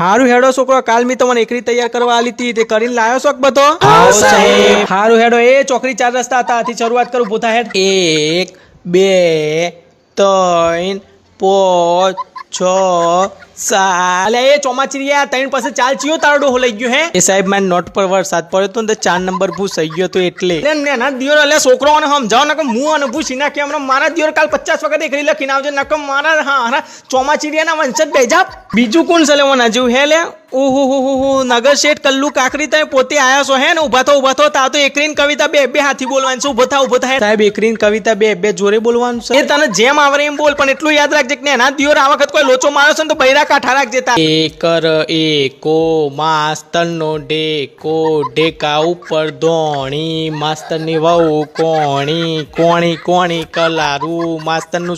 હારું હેડો છોકરો, કાલ મી તમને એકરી તૈયાર કરવા આલી હતી તે કરીને લાયો છો કે બધો? હારું હેડો, એ ચોકરી 4 રસ્તા હતા, આથી શરૂઆત કરું. ભૂતા હેડ. 1 2 3 5 6 7. અલે એ ચોમાચીરિયા 3 પાસે ચાલ ચિયો તારડો લઈ ગયો હે? એ સાહેબ મારી નોટ પર વરસાદ પડ્યો તો ને 4 નંબર ભૂસ થઈ ગયો તો એટલે. ના દિયોર અલે છોકરોને સમજાવો ને કે હું અને ભૂસી નાખી હમણાં મારા દિયોર કાલ 50 વખત એકરી લખીને આવજો નકર મારા હા ચોમાચીરિયાના વંશજ બેજા. બીજું કોણ છે લેવાના જેવું હે લે? ઓહો નગર શેઠ કલ્લુ કાકરી તમે પોતે આયા છો હે ને? ઉભા થો તા તો એકરીન કવિતા બે હાથી બોલવાનું છે. ઉભો થા સાહેબ, એકરીન કવિતા બે જોરે બોલવાનું છે. એ તને જેમ આવરે એમ બોલ, પણ એટલું યાદ રાખજે કે એના દિયોર આ વખત કોઈ લોચો માર્યો છે ને તો બૈરા કાઠા રાખજે. એકર એકો માસ્તરનો ઢેકો, ઢેકા ઉપર ધોણી, માસ્તરની વહુ કોણી, કોણી કલારું, માસ્તરનું